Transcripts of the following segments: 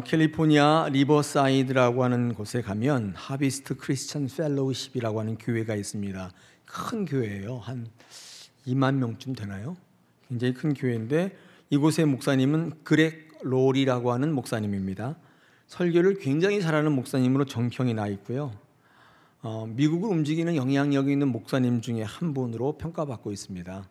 캘리포니아 리버사이드라고 하는 곳에 가면 하비스트 크리스천 펠로우십이라고 하는 교회가 있습니다. 큰 교회예요. 한 2만 명쯤 되나요? 굉장히 큰 교회인데 이곳의 목사님은 그렉 롤이라고 하는 목사님입니다. 설교를 굉장히 잘하는 목사님으로 정평이 나 있고요. 미국을 움직이는 영향력 있는 목사님 중에 한 분으로 평가받고 있습니다.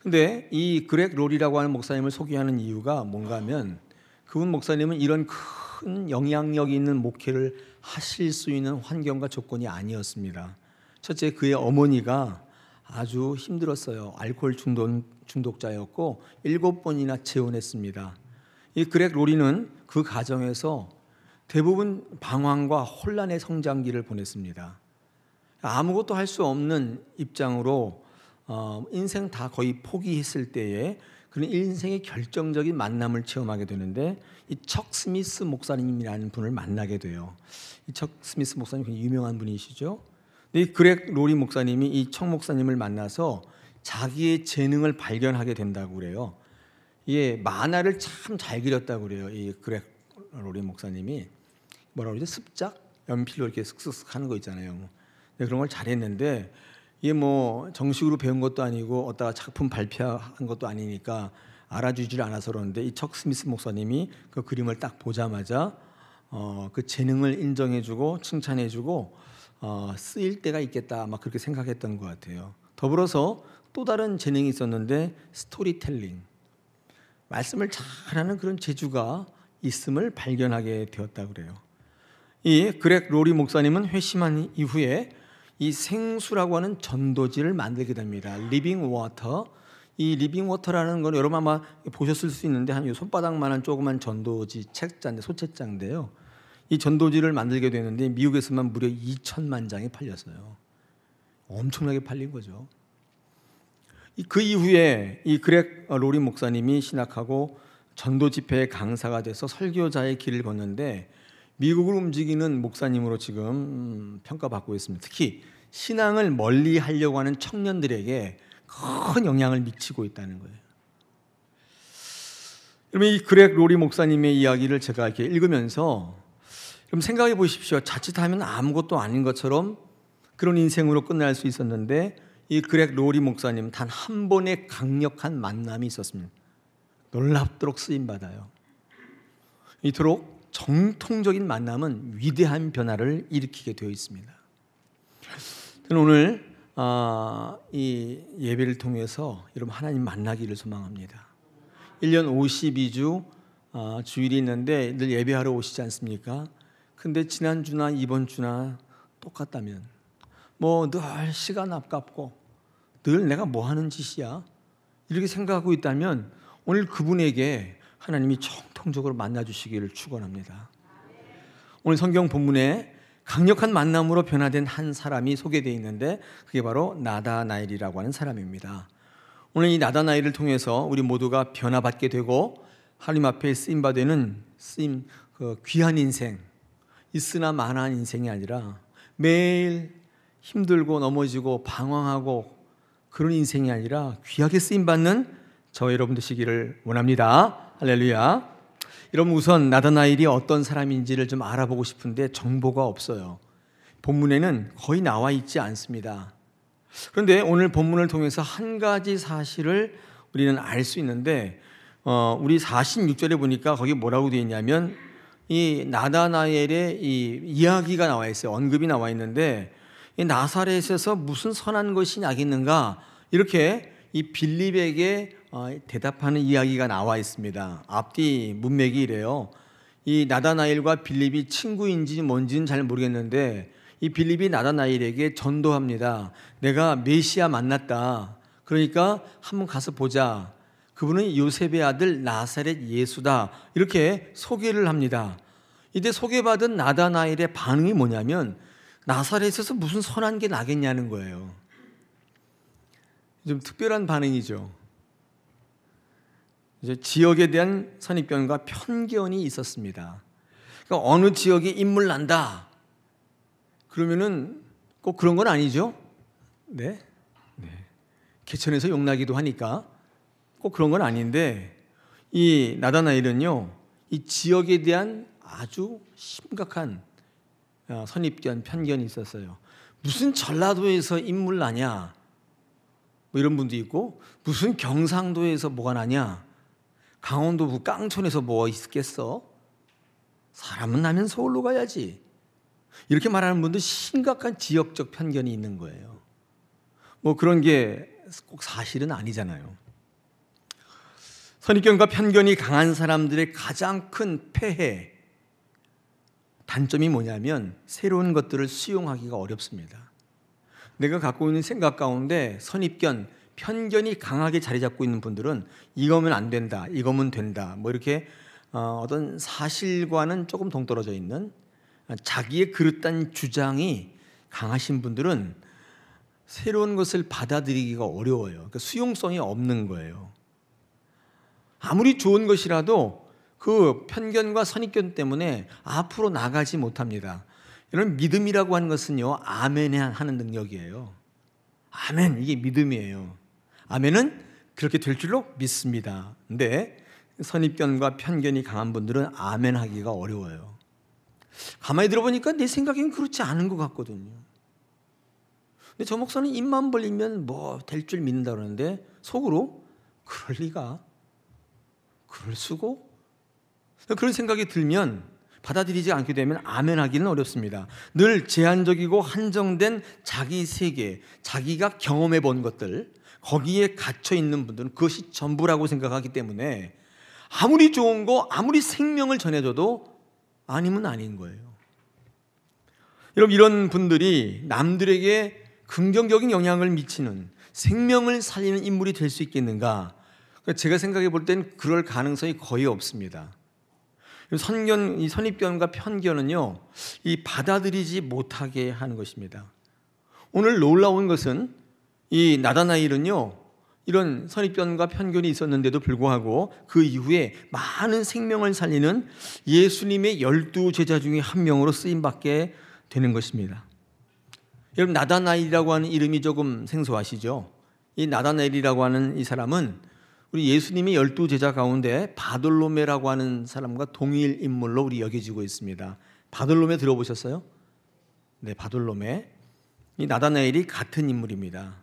근데 이 그렉 롤이라고 하는 목사님을 소개하는 이유가 뭔가 하면 그분 목사님은 이런 큰 영향력 있는 목회를 하실 수 있는 환경과 조건이 아니었습니다. 첫째, 그의 어머니가 아주 힘들었어요. 알코올 중독자였고 7번이나 재혼했습니다. 이 그렉 롤이는 그 가정에서 대부분 방황과 혼란의 성장기를 보냈습니다. 아무것도 할 수 없는 입장으로 인생 다 거의 포기했을 때에 그런 인생의 결정적인 만남을 체험하게 되는데 이 척 스미스 목사님이라는 분을 만나게 돼요. 이 척 스미스 목사님 굉장히 유명한 분이시죠. 이 그렉 롤이 목사님이 이 척 목사님을 만나서 자기의 재능을 발견하게 된다고 그래요. 이게 만화를 참 잘 그렸다고 그래요. 이 그렉 롤이 목사님이 뭐라고 그러죠? 습작? 연필로 이렇게 슥슥슥 하는 거 있잖아요. 그런 걸 잘했는데 이게 뭐 정식으로 배운 것도 아니고 어디다가 작품 발표한 것도 아니니까 알아주질 않아서 그러는데 이 척 스미스 목사님이 그 그림을 딱 보자마자 그 재능을 인정해주고 칭찬해주고 쓰일 때가 있겠다 막 그렇게 생각했던 것 같아요. 더불어서 또 다른 재능이 있었는데 스토리텔링, 말씀을 잘하는 그런 재주가 있음을 발견하게 되었다고 그래요. 이 그렉 롤이 목사님은 회심한 이후에 이 생수라고 하는 전도지를 만들게 됩니다. 리빙 워터. 이 리빙 워터라는 건 여러분 아마 보셨을 수 있는데 한 손바닥만한 조그만 전도지 책자인데 소책자인데요. 이 전도지를 만들게 되는데 미국에서만 무려 2천만 장이 팔렸어요. 엄청나게 팔린 거죠. 그 이후에 이 그렉 롤이 목사님이 신학하고 전도 집회의 강사가 돼서 설교자의 길을 걷는데 미국을 움직이는 목사님으로 지금 평가받고 있습니다. 특히 신앙을 멀리 하려고 하는 청년들에게 큰 영향을 미치고 있다는 거예요. 여러분, 이 그렉 롤이 목사님의 이야기를 제가 이렇게 읽으면서 좀 생각해 보십시오. 자칫하면 아무것도 아닌 것처럼 그런 인생으로 끝날 수 있었는데 이 그렉 롤이 목사님 단 한 번의 강력한 만남이 있었습니다. 놀랍도록 쓰임받아요. 이토록 정통적인 만남은 위대한 변화를 일으키게 되어 있습니다. 저는 오늘 이 예배를 통해서 여러분 하나님 만나기를 소망합니다. 1년 52주 주일이 있는데 늘 예배하러 오시지 않습니까? 근데 지난주나 이번 주나 똑같다면 뭐 늘 시간 아깝고 늘 내가 뭐 하는 짓이야 이렇게 생각하고 있다면 오늘 그분에게 하나님이 정통적으로 만나주시기를 축원합니다. 오늘 성경 본문에 강력한 만남으로 변화된 한 사람이 소개되어 있는데 그게 바로 나다나엘이라고 하는 사람입니다. 오늘 이 나다나엘을 통해서 우리 모두가 변화받게 되고 하나님 앞에 쓰임받는 귀한 인생, 있으나 마나한 인생이 아니라 매일 힘들고 넘어지고 방황하고 그런 인생이 아니라 귀하게 쓰임받는 저와 여러분 되시기를 원합니다. 할렐루야. 여러분 우선 나다나엘이 어떤 사람인지를 좀 알아보고 싶은데 정보가 없어요. 본문에는 거의 나와 있지 않습니다. 그런데 오늘 본문을 통해서 한 가지 사실을 우리는 알 수 있는데 우리 46절에 보니까 거기 뭐라고 되어 있냐면 이 나다나엘의 이 이야기가 나와 있어요. 언급이 나와 있는데 이 나사렛에서 무슨 선한 것이 나겠는가 이렇게 이 빌립에게 대답하는 이야기가 나와 있습니다. 앞뒤 문맥이 이래요. 이 나다나엘과 빌립이 친구인지 뭔지는 잘 모르겠는데 이 빌립이 나다나엘에게 전도합니다. 내가 메시아 만났다. 그러니까 한번 가서 보자. 그분은 요셉의 아들 나사렛 예수다. 이렇게 소개를 합니다. 이때 소개받은 나다나엘의 반응이 뭐냐면 나사렛에서 무슨 선한 게 나겠냐는 거예요. 좀 특별한 반응이죠. 이제 지역에 대한 선입견과 편견이 있었습니다. 그러니까 어느 지역에 인물 난다. 그러면은 꼭 그런 건 아니죠. 네. 개천에서 용나기도 하니까 꼭 그런 건 아닌데 이 나다나엘은요 이 지역에 대한 아주 심각한 선입견, 편견이 있었어요. 무슨 전라도에서 인물 나냐, 뭐 이런 분도 있고, 무슨 경상도에서 뭐가 나냐, 강원도 깡촌에서 뭐 있겠어? 사람은 나면 서울로 가야지. 이렇게 말하는 분도 심각한 지역적 편견이 있는 거예요. 뭐 그런 게 꼭 사실은 아니잖아요. 선입견과 편견이 강한 사람들의 가장 큰 폐해, 단점이 뭐냐면 새로운 것들을 수용하기가 어렵습니다. 내가 갖고 있는 생각 가운데 선입견, 편견이 강하게 자리 잡고 있는 분들은 이거면 안 된다, 이거면 된다, 뭐 이렇게 어떤 사실과는 조금 동떨어져 있는 자기의 그릇된 주장이 강하신 분들은 새로운 것을 받아들이기가 어려워요. 그러니까 수용성이 없는 거예요. 아무리 좋은 것이라도 그 편견과 선입견 때문에 앞으로 나가지 못합니다. 이런 믿음이라고 하는 것은요, 아멘 하는 능력이에요. 아멘, 이게 믿음이에요. 아멘은 그렇게 될 줄로 믿습니다. 근데 선입견과 편견이 강한 분들은 아멘 하기가 어려워요. 가만히 들어보니까 내 생각엔 그렇지 않은 것 같거든요. 근데 저 목사는 입만 벌리면 뭐 될 줄 믿는다 그러는데 속으로 그럴 리가, 그럴 수고, 그런 생각이 들면 받아들이지 않게 되면 아멘 하기는 어렵습니다. 늘 제한적이고 한정된 자기 세계, 자기가 경험해 본 것들, 거기에 갇혀 있는 분들은 그것이 전부라고 생각하기 때문에 아무리 좋은 거, 아무리 생명을 전해줘도 아니면 아닌 거예요. 여러분, 이런 분들이 남들에게 긍정적인 영향을 미치는, 생명을 살리는 인물이 될 수 있겠는가? 제가 생각해 볼 땐 그럴 가능성이 거의 없습니다. 이 선입견과 편견은요, 이 받아들이지 못하게 하는 것입니다. 오늘 놀라운 것은 이 나다나엘은요, 이런 선입견과 편견이 있었는데도 불구하고 그 이후에 많은 생명을 살리는 예수님의 12 제자 중에 한 명으로 쓰임받게 되는 것입니다. 여러분, 나다나엘이라고 하는 이름이 조금 생소하시죠? 이 나다나엘이라고 하는 이 사람은 우리 예수님의 12 제자 가운데 바돌로메라고 하는 사람과 동일 인물로 우리 여겨지고 있습니다. 바돌로메 들어보셨어요? 네, 바돌로메. 이 나다나엘이 같은 인물입니다.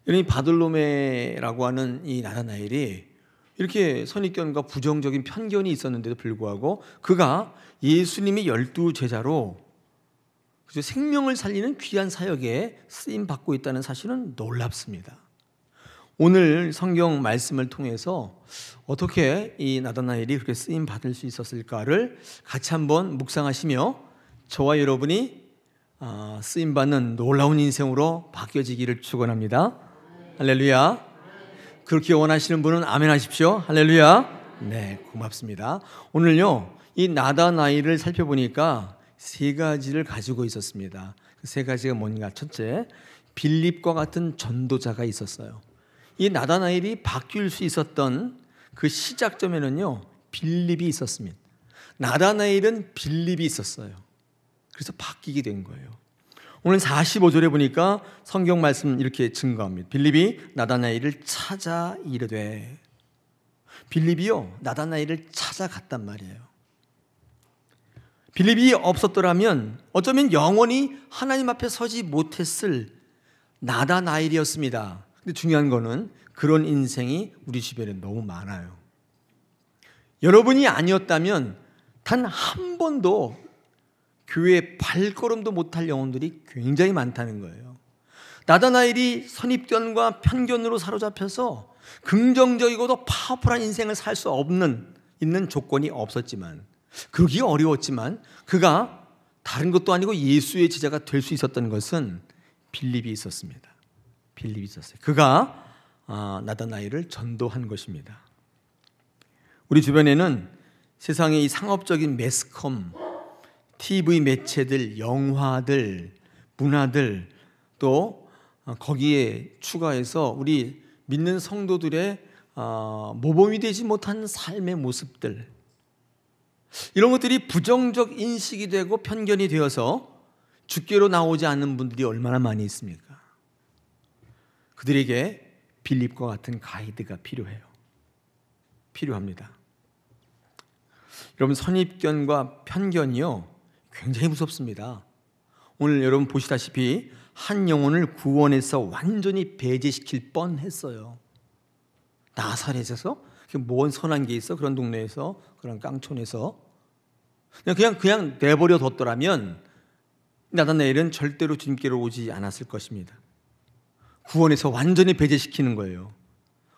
이 바돌로메라고 하는 이 나다나엘이 이렇게 선입견과 부정적인 편견이 있었는데도 불구하고 그가 예수님의 12 제자로 생명을 살리는 귀한 사역에 쓰임 받고 있다는 사실은 놀랍습니다. 오늘 성경 말씀을 통해서 어떻게 이 나다나엘이 그렇게 쓰임 받을 수 있었을까를 같이 한번 묵상하시며 저와 여러분이 쓰임 받는 놀라운 인생으로 바뀌어지기를 축원합니다. 할렐루야. 그렇게 원하시는 분은 아멘 하십시오. 할렐루야. 네, 고맙습니다. 오늘요, 이 나다나엘을 살펴보니까 세 가지를 가지고 있었습니다. 그 세 가지가 뭔가? 첫째, 빌립과 같은 전도자가 있었어요. 이 나다나엘이 바뀔 수 있었던 그 시작점에는요, 빌립이 있었습니다. 나다나엘은 빌립이 있었어요. 그래서 바뀌게 된 거예요. 오늘 45절에 보니까 성경 말씀 이렇게 증거합니다. 빌립이 나다나엘을 찾아 이르되, 빌립이요, 나다나엘을 찾아갔단 말이에요. 빌립이 없었더라면 어쩌면 영원히 하나님 앞에 서지 못했을 나다나엘이었습니다. 근데 중요한 거는 그런 인생이 우리 주변에 너무 많아요. 여러분이 아니었다면 단 한 번도 교회에 발걸음도 못할 영혼들이 굉장히 많다는 거예요. 나다나엘이 선입견과 편견으로 사로잡혀서 긍정적이고도 파워풀한 인생을 살 수 있는 조건이 없었지만, 그러기 어려웠지만 그가 다른 것도 아니고 예수의 제자가 될 수 있었던 것은 빌립이 있었습니다. 빌립이 있었어요. 그가 나다나엘을 전도한 것입니다. 우리 주변에는 세상의 이 상업적인 매스컴, TV 매체들, 영화들, 문화들, 또 거기에 추가해서 우리 믿는 성도들의 모범이 되지 못한 삶의 모습들, 이런 것들이 부정적 인식이 되고 편견이 되어서 주께로 나오지 않는 분들이 얼마나 많이 있습니까? 그들에게 빌립과 같은 가이드가 필요합니다. 여러분, 선입견과 편견이요 굉장히 무섭습니다. 오늘 여러분 보시다시피 한 영혼을 구원해서 완전히 배제시킬 뻔했어요. 나사렛에서 뭔 선한 게 있어? 그런 동네에서, 그런 깡촌에서 그냥 내버려 뒀더라면 나다나엘은 절대로 주님께로 오지 않았을 것입니다. 구원해서 완전히 배제시키는 거예요.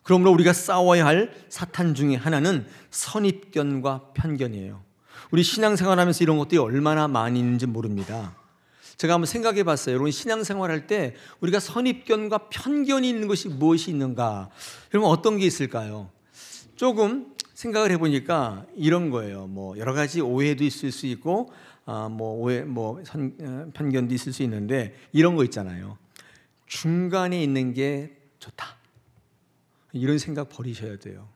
그러므로 우리가 싸워야 할 사탄 중에 하나는 선입견과 편견이에요. 우리 신앙생활하면서 이런 것들이 얼마나 많이 있는지 모릅니다. 제가 한번 생각해 봤어요. 여러분, 신앙생활할 때 우리가 선입견과 편견이 있는 것이 무엇이 있는가? 여러분, 어떤 게 있을까요? 조금 생각을 해보니까 이런 거예요. 여러 가지 오해도 있을 수 있고, 편견도 있을 수 있는데, 이런 거 있잖아요. 중간에 있는 게 좋다. 이런 생각 버리셔야 돼요.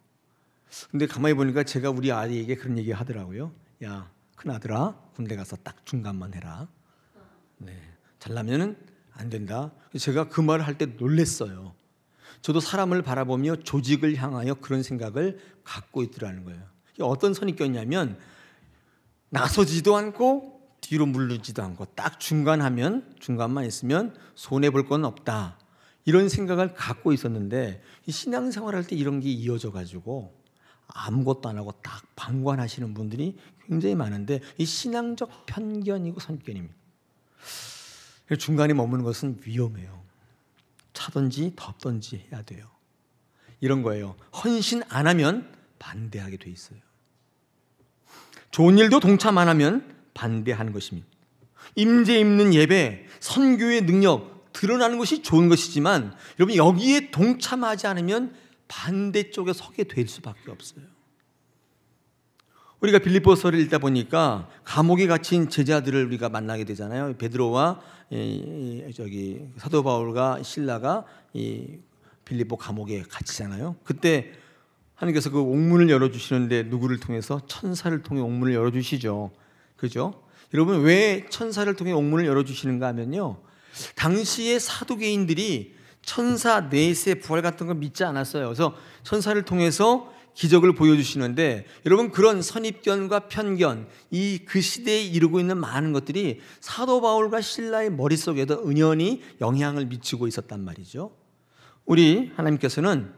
근데 가만히 보니까 제가 우리 아이에게 그런 얘기 하더라고요. 야, 큰아들아, 군대 가서 딱 중간만 해라. 네, 잘나면은 안 된다. 제가 그 말을 할 때 놀랬어요. 저도 사람을 바라보며 조직을 향하여 그런 생각을 갖고 있더라는 거예요. 어떤 선입견이냐면 나서지도 않고 뒤로 물르지도 않고 딱 중간만 있으면 손해볼 건 없다. 이런 생각을 갖고 있었는데 이 신앙생활할 때 이런 게 이어져 가지고 아무것도 안 하고 딱 방관하시는 분들이 굉장히 많은데 이 신앙적 편견이고 선입견입니다. 중간에 머무는 것은 위험해요. 차든지 덮든지 해야 돼요. 이런 거예요. 헌신 안 하면 반대하게 돼 있어요. 좋은 일도 동참 안 하면 반대하는 것입니다. 임재 있는 예배, 선교의 능력 드러나는 것이 좋은 것이지만 여러분, 여기에 동참하지 않으면 반대쪽에 서게 될 수밖에 없어요. 우리가 빌립보서를 읽다 보니까 감옥에 갇힌 제자들을 우리가 만나게 되잖아요. 베드로와 사도 바울과 실라가 이 빌립보 감옥에 갇히잖아요. 그때 하나님께서 그 옥문을 열어주시는데 누구를 통해서? 천사를 통해 옥문을 열어주시죠. 그죠? 여러분, 왜 천사를 통해 옥문을 열어주시는가 하면요, 당시의 사두개인들이 천사 넷의 부활 같은 거 믿지 않았어요. 그래서 천사를 통해서 기적을 보여주시는데 여러분, 그런 선입견과 편견, 이 그 시대에 이루고 있는 많은 것들이 사도 바울과 실라의 머릿속에도 은연히 영향을 미치고 있었단 말이죠. 우리 하나님께서는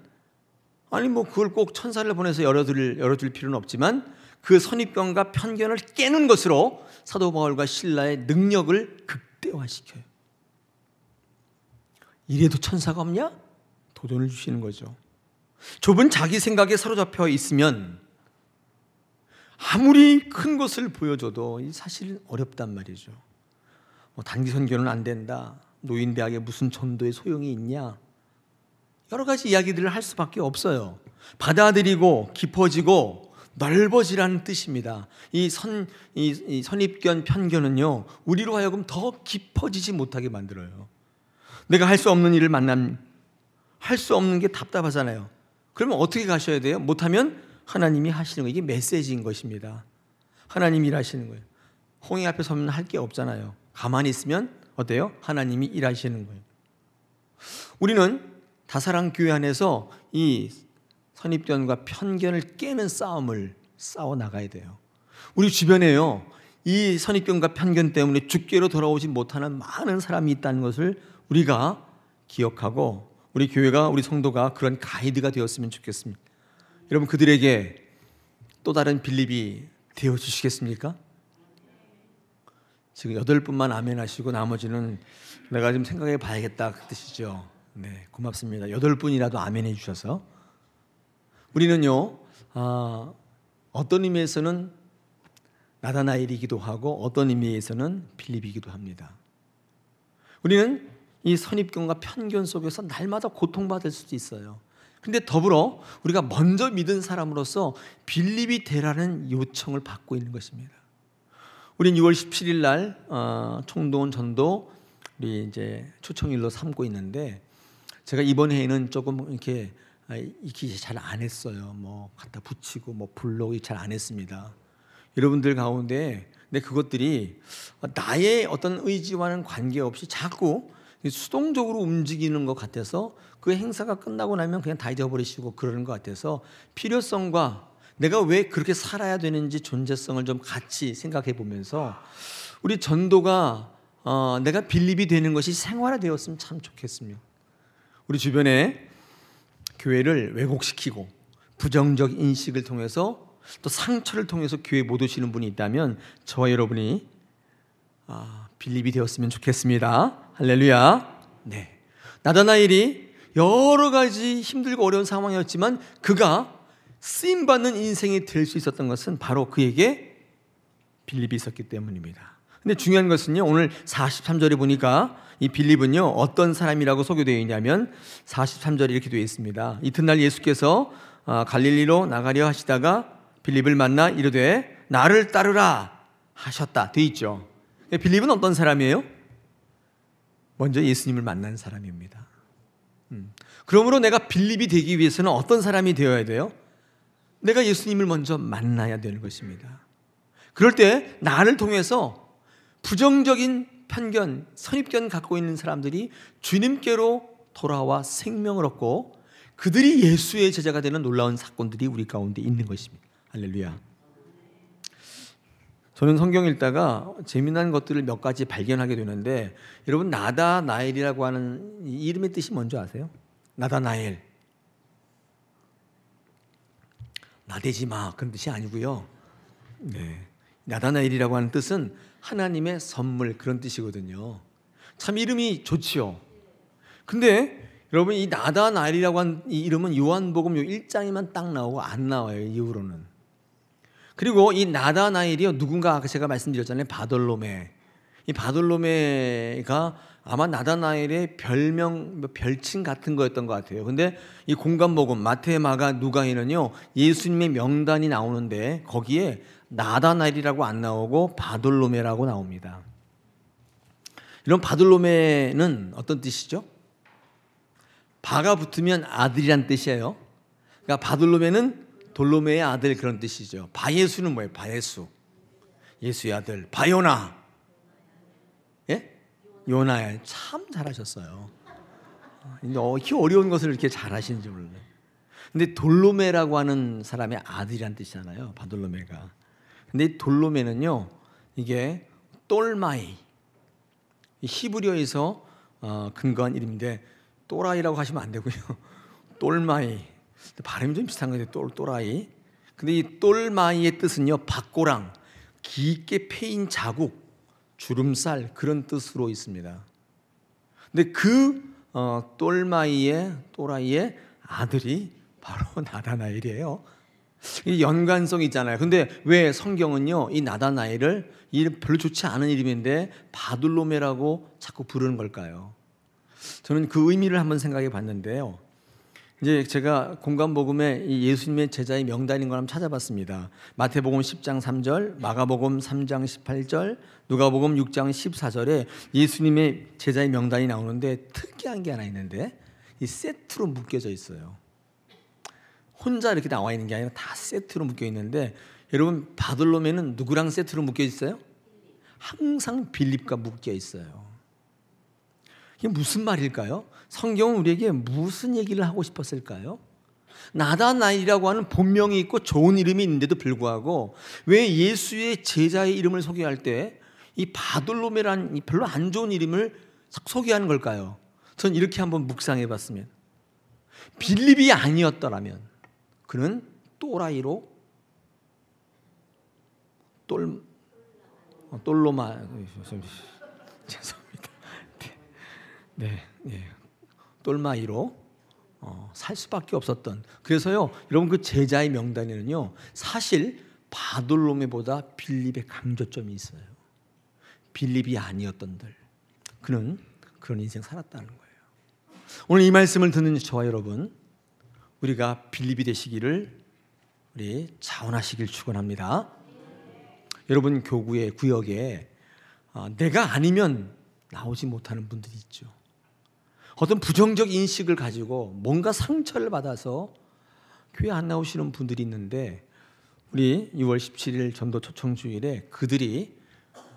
그걸 꼭 천사를 보내서 열어줄 필요는 없지만 그 선입견과 편견을 깨는 것으로 사도 바울과 실라의 능력을 극대화시켜요. 이래도 천사가 없냐? 도전을 주시는 거죠. 좁은 자기 생각에 사로잡혀 있으면 아무리 큰 것을 보여줘도 사실 어렵단 말이죠. 단기 선교는 안 된다. 노인대학에 무슨 전도의 소용이 있냐. 여러 가지 이야기들을 할 수밖에 없어요. 받아들이고 깊어지고 넓어지라는 뜻입니다. 이 선입견, 편견은요, 우리로 하여금 더 깊어지지 못하게 만들어요. 내가 할 수 없는 일을 만나면 할 수 없는 게 답답하잖아요. 그러면 어떻게 가셔야 돼요? 못하면 하나님이 하시는 거예요. 이게 메시지인 것입니다. 하나님이 일하시는 거예요. 홍해 앞에 서면 할 게 없잖아요. 가만히 있으면 어때요? 하나님이 일하시는 거예요. 우리는 다사랑 교회 안에서 이 선입견과 편견을 깨는 싸움을 싸워 나가야 돼요. 우리 주변에요, 이 선입견과 편견 때문에 주께로 돌아오지 못하는 많은 사람이 있다는 것을 우리가 기억하고 우리 교회가, 우리 성도가 그런 가이드가 되었으면 좋겠습니다. 여러분, 그들에게 또 다른 빌립이 되어주시겠습니까? 지금 8분만 아멘 하시고 나머지는 내가 좀 생각해 봐야겠다 그 뜻이죠. 네, 고맙습니다. 8분이라도 아멘 해주셔서. 우리는요, 어떤 의미에서는 나다나엘이기도 하고 어떤 의미에서는 빌립이기도 합니다. 우리는 이 선입견과 편견 속에서 날마다 고통받을 수도 있어요. 그런데 더불어 우리가 먼저 믿은 사람으로서 빌립이 되라는 요청을 받고 있는 것입니다. 우리는 6월 17일 날 총동원 전도 우리 이제 초청일로 삼고 있는데, 제가 이번 해에는 조금 이렇게 잘 안 했어요. 갖다 붙이고 블로그 잘 안 했습니다. 여러분들 가운데 근데 그것들이 나의 어떤 의지와는 관계없이 자꾸 수동적으로 움직이는 것 같아서 그 행사가 끝나고 나면 그냥 다 잊어버리시고 그러는 것 같아서 필요성과 내가 왜 그렇게 살아야 되는지 존재성을 좀 같이 생각해 보면서 우리 전도가 내가 빌립이 되는 것이 생활화되었으면 참 좋겠습니다. 우리 주변에 교회를 왜곡시키고 부정적 인식을 통해서 또 상처를 통해서 교회에 못 오시는 분이 있다면 저와 여러분이 빌립이 되었으면 좋겠습니다. 할렐루야. 네. 나다나엘이 여러 가지 힘들고 어려운 상황이었지만 그가 쓰임받는 인생이 될 수 있었던 것은 바로 그에게 빌립이 있었기 때문입니다. 근데 중요한 것은요, 오늘 43절에 보니까 이 빌립은요 어떤 사람이라고 소개되어 있냐면 43절에 이렇게 되어 있습니다. 이튿날 예수께서 갈릴리로 나가려 하시다가 빌립을 만나 이르되 나를 따르라 하셨다 되어 있죠. 빌립은 어떤 사람이에요? 먼저 예수님을 만난 사람입니다. 그러므로 내가 빌립이 되기 위해서는 어떤 사람이 되어야 돼요? 내가 예수님을 먼저 만나야 되는 것입니다. 그럴 때 나를 통해서 부정적인 편견, 선입견 갖고 있는 사람들이 주님께로 돌아와 생명을 얻고 그들이 예수의 제자가 되는 놀라운 사건들이 우리 가운데 있는 것입니다. 할렐루야. 저는 성경 읽다가 재미난 것들을 몇 가지 발견하게 되는데, 여러분 나다나엘이라고 하는 이 이름의 뜻이 뭔지 아세요? 나다나엘, 나대지 마 그런 뜻이 아니고요. 네. 나다나엘이라고 하는 뜻은 하나님의 선물 그런 뜻이거든요. 참 이름이 좋지요. 근데 여러분 이 나다나엘이라고 하는 이 이름은 요한복음 1장에만 딱 나오고 안 나와요, 이후로는. 그리고 이 나다나엘이요, 누군가 아까 제가 말씀드렸잖아요, 바돌로메. 이 바돌로메가 아마 나다나엘의 별명, 별칭 같은 거였던 것 같아요. 근데 이 공관복음 마태, 마가, 누가에는요 예수님의 명단이 나오는데 거기에 나다나엘이라고 안 나오고 바돌로메라고 나옵니다. 이런 바돌로메는 어떤 뜻이죠? 바가 붙으면 아들이란 뜻이에요. 그러니까 바돌로메는 돌로메의 아들 그런 뜻이죠. 바예수는 뭐예요? 바예수, 예수의 아들. 바요나, 예? 요나야. 참 잘하셨어요. 이렇게 어려운 것을 이렇게 잘하시는지 몰라요. 근데 돌로메라고 하는 사람의 아들이란 뜻이잖아요, 바돌로메가. 근데 이 돌로메는요, 이게 똘마이, 히브리어에서 근거한 이름인데 또라이라고 하시면 안 되고요. 똘마이, 발음이 좀 비슷한 거예요. 또라이. 근데 이 똘마이의 뜻은요, 박고랑, 깊게 패인 자국, 주름살 그런 뜻으로 있습니다. 근데 그 똘마이의, 또라이의 아들이 바로 나다나엘이에요. 이 연관성이 있잖아요. 근데 왜 성경은요 이 나다나엘을 이름 별로 좋지 않은 이름인데 바돌로메라고 자꾸 부르는 걸까요? 저는 그 의미를 한번 생각해 봤는데요. 이제 제가 공관복음에 이 예수님의 제자의 명단인 걸 한번 찾아봤습니다. 마태복음 10장 3절, 마가복음 3장 18절, 누가복음 6장 14절에 예수님의 제자의 명단이 나오는데 특이한 게 하나 있는데 이 세트로 묶여져 있어요. 혼자 이렇게 나와 있는 게 아니라 다 세트로 묶여 있는데, 여러분 바돌로메는 누구랑 세트로 묶여 있어요? 항상 빌립과 묶여 있어요. 이게 무슨 말일까요? 성경은 우리에게 무슨 얘기를 하고 싶었을까요? 나다나엘이라고 하는 본명이 있고 좋은 이름이 있는데도 불구하고 왜 예수의 제자의 이름을 소개할 때 이 바돌로메라는 별로 안 좋은 이름을 소개하는 걸까요? 전 이렇게 한번 묵상해 봤으면, 빌립이 아니었더라면 그는 또라이로 똘로마 죄송합니다. 네, 똘마이로 살 수밖에 없었던. 그래서요, 여러분 그 제자의 명단에는요 사실 바돌로메보다 빌립의 강조점이 있어요. 빌립이 아니었던들, 그는 그런 인생 살았다는 거예요. 오늘 이 말씀을 듣는 저와 여러분, 우리가 빌립이 되시기를 우리 자원하시길 축원합니다. 여러분 교구의 구역에 내가 아니면 나오지 못하는 분들이 있죠. 어떤 부정적 인식을 가지고 뭔가 상처를 받아서 교회 안 나오시는 분들이 있는데, 우리 6월 17일 전도 초청주일에 그들이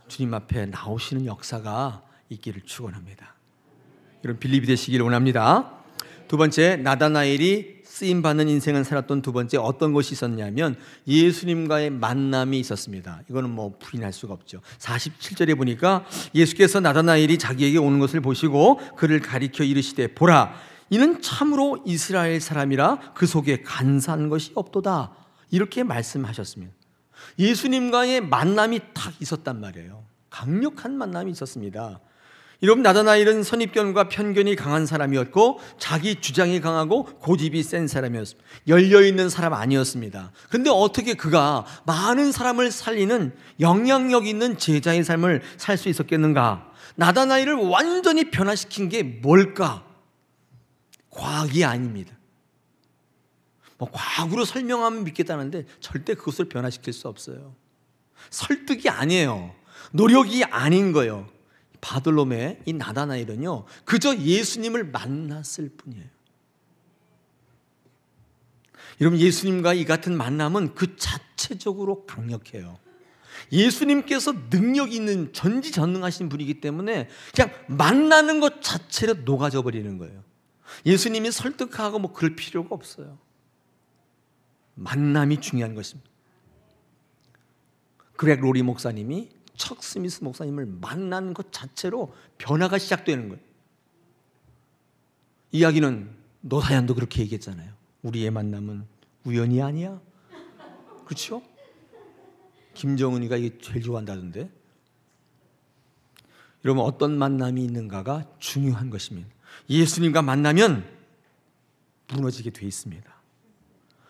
주님 앞에 나오시는 역사가 있기를 축원합니다. 여러분 빌립이 되시기를 원합니다. 두 번째, 나다나엘이 쓰임받는 인생을 살았던 두 번째 어떤 것이 있었냐면 예수님과의 만남이 있었습니다. 이거는 뭐 부인할 수가 없죠. 47절에 보니까 예수께서 나다나엘이 자기에게 오는 것을 보시고 그를 가리켜 이르시되 보라, 이는 참으로 이스라엘 사람이라 그 속에 간사한 것이 없도다. 이렇게 말씀하셨습니다. 예수님과의 만남이 딱 있었단 말이에요. 강력한 만남이 있었습니다. 여러분, 나다나엘은 선입견과 편견이 강한 사람이었고 자기 주장이 강하고 고집이 센 사람이었습니다. 열려있는 사람 아니었습니다. 그런데 어떻게 그가 많은 사람을 살리는 영향력 있는 제자의 삶을 살 수 있었겠는가? 나다나엘을 완전히 변화시킨 게 뭘까? 과학이 아닙니다. 뭐 과학으로 설명하면 믿겠다는데 절대 그것을 변화시킬 수 없어요. 설득이 아니에요. 노력이 아닌 거예요. 바들로메 이 나다나엘은요 그저 예수님을 만났을 뿐이에요. 여러분, 예수님과 이 같은 만남은 그 자체적으로 강력해요. 예수님께서 능력 있는 전지전능하신 분이기 때문에 그냥 만나는 것 자체로 녹아져 버리는 거예요. 예수님이 설득하고 뭐 그럴 필요가 없어요. 만남이 중요한 것입니다. 그렉 로리 목사님이 척 스미스 목사님을 만나는 것 자체로 변화가 시작되는 거예요. 이야기는 노사연도 그렇게 얘기했잖아요. 우리의 만남은 우연이 아니야. 그렇죠? 김정은이가 이게 제일 좋아한다던데. 여러분, 어떤 만남이 있는가가 중요한 것입니다. 예수님과 만나면 무너지게 돼 있습니다.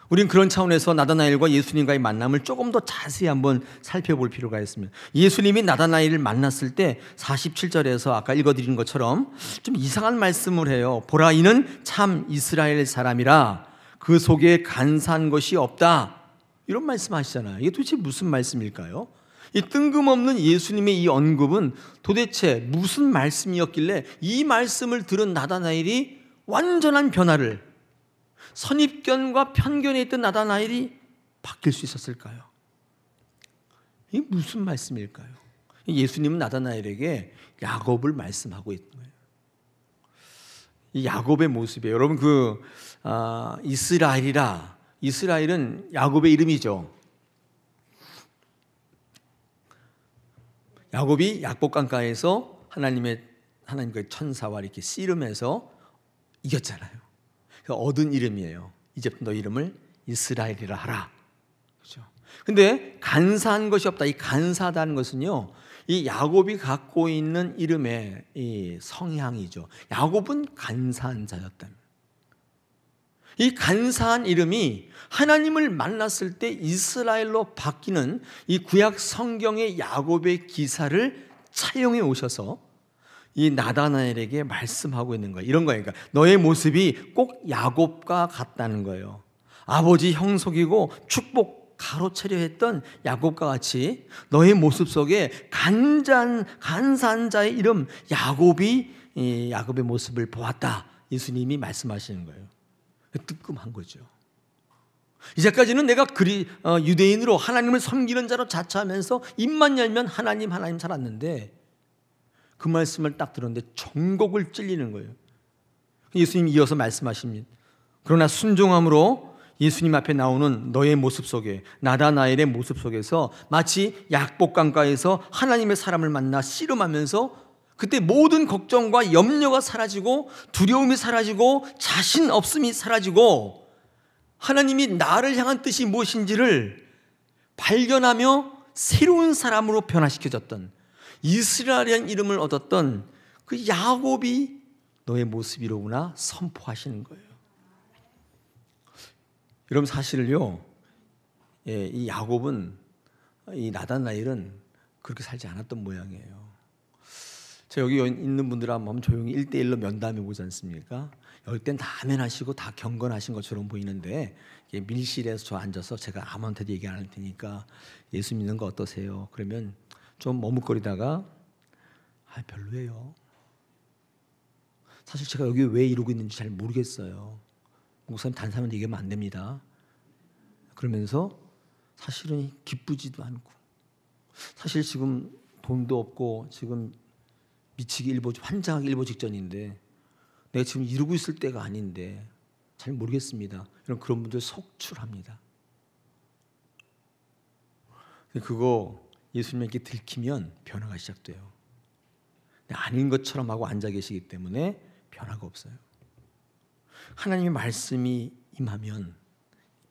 우린 그런 차원에서 나다나엘과 예수님과의 만남을 조금 더 자세히 한번 살펴볼 필요가 있습니다. 예수님이 나다나엘을 만났을 때 47절에서 아까 읽어드린 것처럼 좀 이상한 말씀을 해요. 보라, 이는 참 이스라엘 사람이라 그 속에 간사한 것이 없다. 이런 말씀하시잖아요. 이게 도대체 무슨 말씀일까요? 이 뜬금없는 예수님의 이 언급은 도대체 무슨 말씀이었길래 이 말씀을 들은 나다나엘이 완전한 변화를, 선입견과 편견에 있던 나다나엘이 바뀔 수 있었을까요? 이게 무슨 말씀일까요? 예수님은 나다나엘에게 야곱을 말씀하고 있는 거예요. 이 야곱의 모습이에요. 여러분, 이스라엘은 야곱의 이름이죠. 야곱이 약복 강가에서 하나님의 천사와 이렇게 씨름해서 이겼잖아요. 얻은 이름이에요. 이제부터 너 이름을 이스라엘이라 하라. 그렇죠? 근데 간사한 것이 없다. 이 간사하다는 것은요, 이 야곱이 갖고 있는 이름의 이 성향이죠. 야곱은 간사한 자였다. 이 간사한 이름이 하나님을 만났을 때 이스라엘로 바뀌는 이 구약 성경의 야곱의 기사를 차용해 오셔서 이 나다나엘에게 말씀하고 있는 거예요. 이런 거예요. 그러니까 너의 모습이 꼭 야곱과 같다는 거예요. 아버지 형속이고 축복 가로채려 했던 야곱과 같이 너의 모습 속에 간사한 자의 이름 야곱의 모습을 보았다. 예수님이 말씀하시는 거예요. 뜨끔한 거죠. 이제까지는 내가 유대인으로 하나님을 섬기는 자로 자처하면서 입만 열면 하나님 살았는데 그 말씀을 딱 들었는데 전곡을 찔리는 거예요. 예수님이 이어서 말씀하십니다. 그러나 순종함으로 예수님 앞에 나오는 너의 모습 속에, 나다나엘의 모습 속에서 마치 약복강가에서 하나님의 사람을 만나 씨름하면서 그때 모든 걱정과 염려가 사라지고 두려움이 사라지고 자신 없음이 사라지고 하나님이 나를 향한 뜻이 무엇인지를 발견하며 새로운 사람으로 변화시켜졌던, 이스라엘이라는 이름을 얻었던 그 야곱이 너의 모습이로구나 선포하시는 거예요. 여러분, 사실을요, 이 야곱은, 이 나다나엘은 그렇게 살지 않았던 모양이에요. 저 여기 있는 분들 한번 조용히 1대1로 면담해 보지 않습니까? 여기 땐 다 아멘하시고 다 경건하신 것처럼 보이는데 밀실에서 저 앉아서 제가 아무한테도 얘기 안 할 테니까 예수 믿는 거 어떠세요? 그러면 좀 머뭇거리다가 별로예요. 사실 제가 여기 왜 이러고 있는지 잘 모르겠어요. 목사님 다른 사람한테 얘기하면 안 됩니다. 그러면서 사실은 기쁘지도 않고, 사실 지금 돈도 없고 지금 미치기 환장하기 일보 직전인데 내가 지금 이루고 있을 때가 아닌데 잘 모르겠습니다. 그런 분들 속출합니다. 그거 예수님에게 들키면 변화가 시작돼요. 아닌 것처럼 하고 앉아 계시기 때문에 변화가 없어요. 하나님의 말씀이 임하면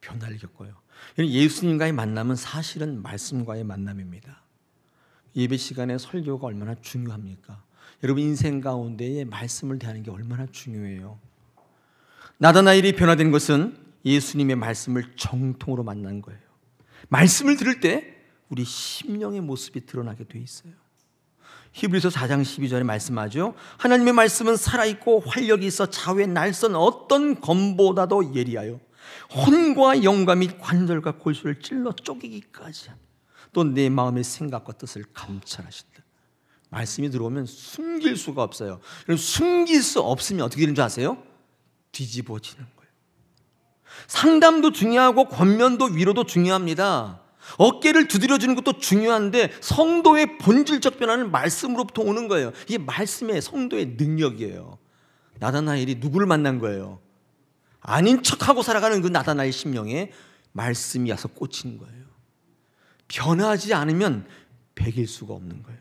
변화를 겪어요. 예수님과의 만남은 사실은 말씀과의 만남입니다. 예배 시간에 설교가 얼마나 중요합니까? 여러분 인생 가운데에 말씀을 대하는 게 얼마나 중요해요. 나다나엘이 변화된 것은 예수님의 말씀을 정통으로 만난 거예요. 말씀을 들을 때 우리 심령의 모습이 드러나게 돼 있어요. 히브리서 4장 12절에 말씀하죠. 하나님의 말씀은 살아있고 활력이 있어 좌우의 날선 어떤 검보다도 예리하여 혼과 영과 및 관절과 골수를 찔러 쪼개기까지 또 내 마음의 생각과 뜻을 감찰하신다. 말씀이 들어오면 숨길 수가 없어요. 숨길 수 없으면 어떻게 되는 줄 아세요? 뒤집어지는 거예요. 상담도 중요하고 권면도 위로도 중요합니다. 어깨를 두드려주는 것도 중요한데 성도의 본질적 변화는 말씀으로부터 오는 거예요. 이게 말씀의 성도의 능력이에요. 나다나엘이 누구를 만난 거예요? 아닌 척하고 살아가는 그 나다나엘 심령에 말씀이 와서 꽂힌 거예요. 변하지 않으면 배길 수가 없는 거예요.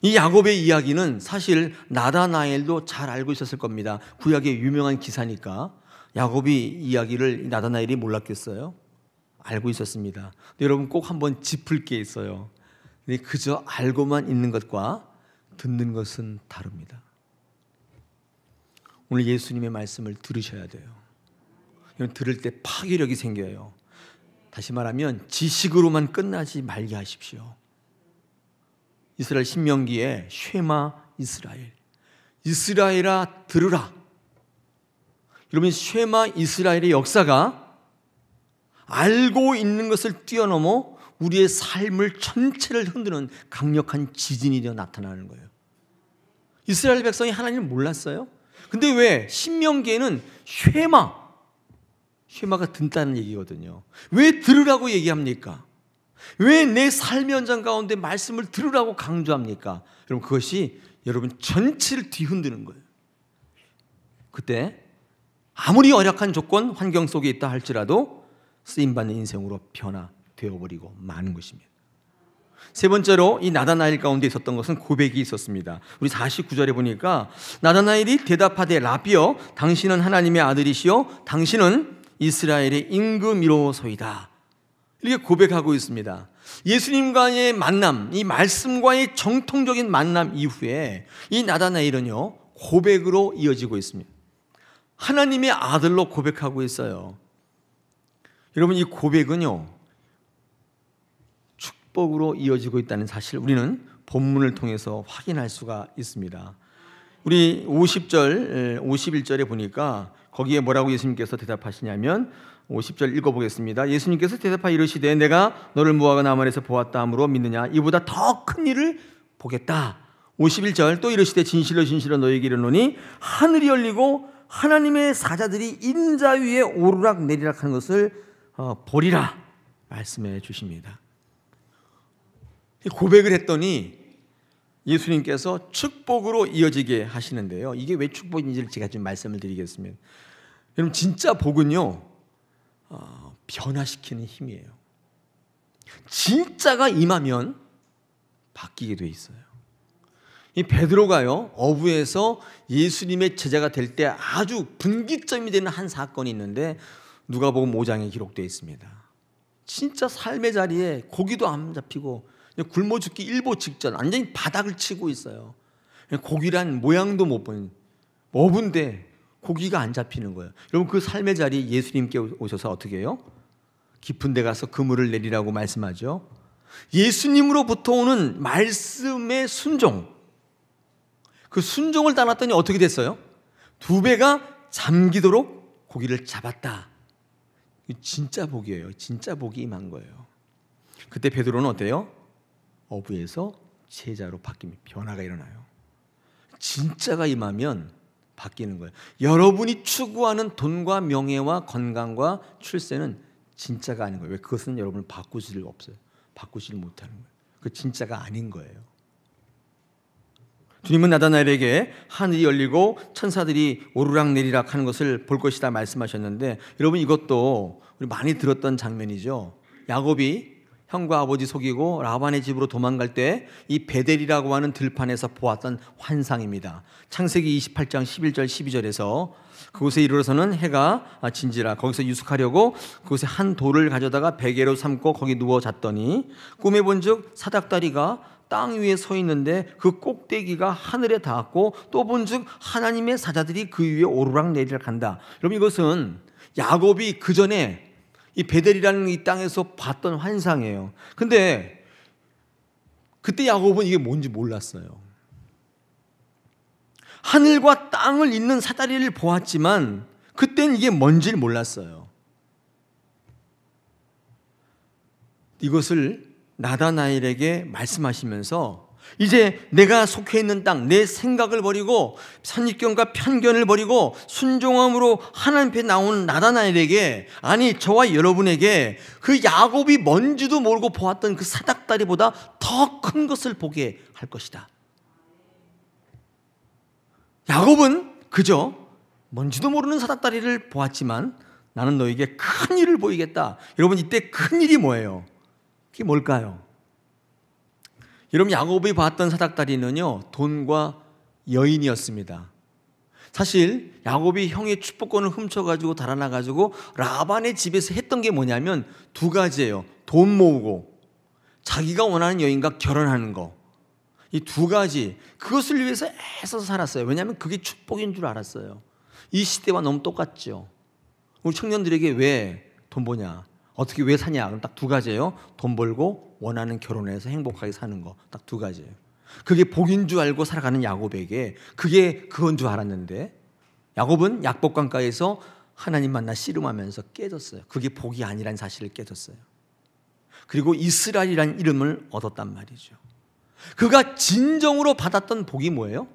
이 야곱의 이야기는 사실 나다나엘도 잘 알고 있었을 겁니다. 구약의 유명한 기사니까 야곱이 이야기를 나다나엘이 몰랐겠어요? 알고 있었습니다. 여러분 꼭 한번 짚을 게 있어요. 근데 그저 알고만 있는 것과 듣는 것은 다릅니다. 오늘 예수님의 말씀을 들으셔야 돼요. 들을 때 파괴력이 생겨요. 다시 말하면 지식으로만 끝나지 말게 하십시오. 이스라엘 신명기에 쉐마 이스라엘, 이스라엘아 들으라. 여러분 쉐마 이스라엘의 역사가 알고 있는 것을 뛰어넘어 우리의 삶을 전체를 흔드는 강력한 지진이 되어 나타나는 거예요. 이스라엘 백성이 하나님을 몰랐어요. 근데 왜 신명기에는 쉐마가 듣다는 얘기거든요. 왜 들으라고 얘기합니까? 왜 내 삶의 현장 가운데 말씀을 들으라고 강조합니까? 여러분 그것이 여러분 전체를 뒤흔드는 거예요. 그때 아무리 열악한 조건, 환경 속에 있다 할지라도 쓰임받는 인생으로 변화되어버리고 마는 것입니다. 세 번째로 이 나다나엘 가운데 있었던 것은 고백이 있었습니다. 우리 49절에 보니까 나다나엘이 대답하되 라비여 당신은 하나님의 아들이시요 당신은 이스라엘의 임금이로소이다. 이렇게 고백하고 있습니다. 예수님과의 만남, 이 말씀과의 정통적인 만남 이후에 이 나다나엘은요 고백으로 이어지고 있습니다. 하나님의 아들로 고백하고 있어요. 여러분 이 고백은요 축복으로 이어지고 있다는 사실 우리는 본문을 통해서 확인할 수가 있습니다. 우리 50절, 51절에 보니까 거기에 뭐라고 예수님께서 대답하시냐면 50절 읽어보겠습니다. 예수님께서 대답하여 이르시되 내가 너를 모압과 아몬에서 보았다 함으로 믿느냐? 이보다 더 큰 일을 보겠다. 51절 또 이르시되 진실로 진실로 너희에게 이르노니 하늘이 열리고 하나님의 사자들이 인자 위에 오르락 내리락 하는 것을 보리라 말씀해 주십니다. 고백을 했더니 예수님께서 축복으로 이어지게 하시는데요. 이게 왜 축복인지를 제가 좀 말씀을 드리겠습니다. 여러분 진짜 복은요 변화시키는 힘이에요. 진짜가 임하면 바뀌게 돼 있어요. 이 베드로가요 어부에서 예수님의 제자가 될 때 아주 분기점이 되는 한 사건이 있는데 누가복음 5장에 기록되어 있습니다. 진짜 삶의 자리에 고기도 안 잡히고 굶어 죽기 일보 직전 완전히 바닥을 치고 있어요. 고기란 모양도 못 보는 어부인데 고기가 안 잡히는 거예요. 여러분 그 삶의 자리에 예수님께 오셔서 어떻게 해요? 깊은 데 가서 그물을 내리라고 말씀하죠. 예수님으로부터 오는 말씀의 순종, 그 순종을 따랐더니 어떻게 됐어요? 두 배가 잠기도록 고기를 잡았다. 진짜 복이에요. 진짜 복이 임한 거예요. 그때 베드로는 어때요? 어부에서 제자로 바뀝니다. 변화가 일어나요. 진짜가 임하면 바뀌는 거예요. 여러분이 추구하는 돈과 명예와 건강과 출세는 진짜가 아닌 거예요. 왜? 그것은 여러분을 바꾸질 없어요. 바꾸질 못하는 거예요. 그 진짜가 아닌 거예요. 주님은 나다나엘에게 하늘이 열리고 천사들이 오르락내리락 하는 것을 볼 것이다 말씀하셨는데, 여러분 이것도 우리 많이 들었던 장면이죠. 야곱이 형과 아버지 속이고 라반의 집으로 도망갈 때 이 베델이라고 하는 들판에서 보았던 환상입니다. 창세기 28장 11절 12절에서 그곳에 이르러서는 해가 진지라 거기서 유숙하려고 그곳에 한 돌을 가져다가 베개로 삼고 거기 누워 잤더니 꿈에 본즉 사닥다리가 땅 위에 서 있는데 그 꼭대기가 하늘에 닿았고 또 본즉 하나님의 사자들이 그 위에 오르락내리락 한다. 여러분 이것은 야곱이 그 전에 이 베델이라는 이 땅에서 봤던 환상이에요. 근데 그때 야곱은 이게 뭔지 몰랐어요. 하늘과 땅을 잇는 사다리를 보았지만 그때는 이게 뭔지를 몰랐어요. 이것을 나다나엘에게 말씀하시면서 이제 내가 속해 있는 땅, 내 생각을 버리고 선입견과 편견을 버리고 순종함으로 하나님 앞에 나온 나다나엘에게, 아니 저와 여러분에게 그 야곱이 뭔지도 모르고 보았던 그 사닥다리보다 더 큰 것을 보게 할 것이다. 야곱은 그저 뭔지도 모르는 사닥다리를 보았지만 나는 너에게 큰 일을 보이겠다. 여러분 이때 큰 일이 뭐예요? 그게 뭘까요? 여러분 야곱이 봤던 사닥다리는요 돈과 여인이었습니다. 사실 야곱이 형의 축복권을 훔쳐가지고 달아나가지고 라반의 집에서 했던 게 뭐냐면 두 가지예요. 돈 모으고 자기가 원하는 여인과 결혼하는 거. 이 두 가지, 그것을 위해서 애써서 살았어요. 왜냐하면 그게 축복인 줄 알았어요. 이 시대와 너무 똑같죠. 우리 청년들에게 왜 돈 버냐, 어떻게 왜 사냐, 그럼 딱 두 가지예요. 돈 벌고 원하는 결혼해서 행복하게 사는 거, 딱 두 가지예요. 그게 복인 줄 알고 살아가는 야곱에게 그게 그건 줄 알았는데, 야곱은 약복강가에서 하나님 만나 씨름하면서 깨졌어요. 그게 복이 아니라는 사실을 깨졌어요. 그리고 이스라엘이라는 이름을 얻었단 말이죠. 그가 진정으로 받았던 복이 뭐예요?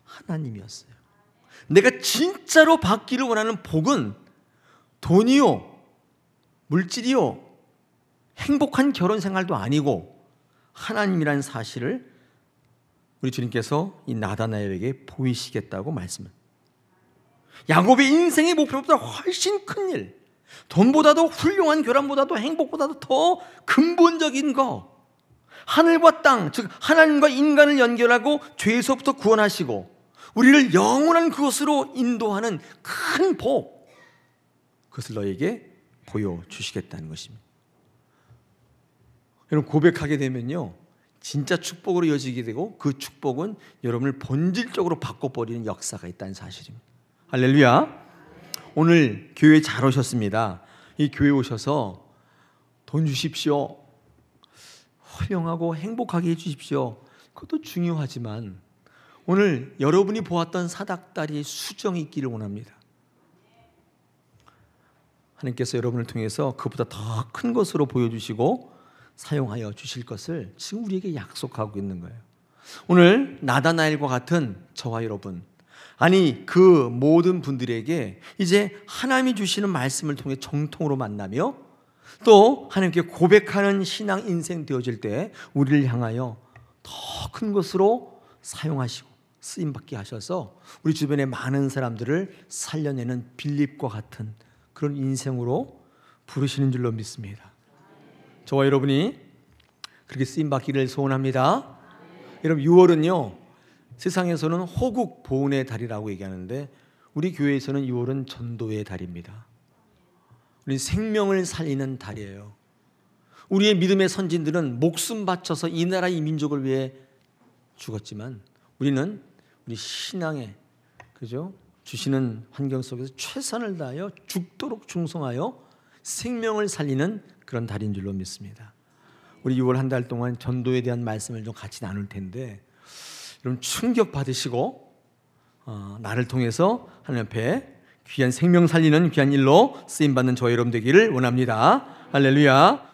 하나님이었어요. 내가 진짜로 받기를 원하는 복은 돈이요, 물질이요, 행복한 결혼 생활도 아니고 하나님이라는 사실을 우리 주님께서 이 나다나엘에게 보이시겠다고 말씀을. 야곱의 인생의 목표보다 훨씬 큰 일, 돈보다도 훌륭한 결혼보다도 행복보다도 더 근본적인 거, 하늘과 땅, 즉 하나님과 인간을 연결하고 죄에서부터 구원하시고 우리를 영원한 그것으로 인도하는 큰 복, 그것을 너에게 보여주시겠다는 것입니다. 여러분 고백하게 되면요 진짜 축복으로 이어지게 되고 그 축복은 여러분을 본질적으로 바꿔버리는 역사가 있다는 사실입니다. 할렐루야. 오늘 교회 잘 오셨습니다. 이 교회 오셔서 돈 주십시오, 훌륭하고 행복하게 해주십시오, 그것도 중요하지만 오늘 여러분이 보았던 사닥다리의 수정이 있기를 원합니다. 하나님께서 여러분을 통해서 그보다 더 큰 것으로 보여주시고 사용하여 주실 것을 지금 우리에게 약속하고 있는 거예요. 오늘 나다나엘과 같은 저와 여러분, 아니 그 모든 분들에게 이제 하나님이 주시는 말씀을 통해 정통으로 만나며 또 하나님께 고백하는 신앙 인생 되어질 때 우리를 향하여 더 큰 것으로 사용하시고 쓰임받게 하셔서 우리 주변의 많은 사람들을 살려내는 빌립과 같은 그런 인생으로 부르시는 줄로 믿습니다. 저와 여러분이 그렇게 쓰임받기를 소원합니다. 여러분 6월은요 세상에서는 호국 보훈의 달이라고 얘기하는데 우리 교회에서는 6월은 전도의 달입니다. 우리 생명을 살리는 달이에요. 우리의 믿음의 선진들은 목숨 바쳐서 이 나라 이 민족을 위해 죽었지만 우리는 우리 신앙에 그죠? 주시는 환경 속에서 최선을 다하여 죽도록 충성하여 생명을 살리는 그런 달인 줄로 믿습니다. 우리 6월 한 달 동안 전도에 대한 말씀을 좀 같이 나눌 텐데 여러분 충격 받으시고 나를 통해서 하나님 앞에 귀한 생명 살리는 귀한 일로 쓰임받는 저와 여러분 되기를 원합니다. 할렐루야.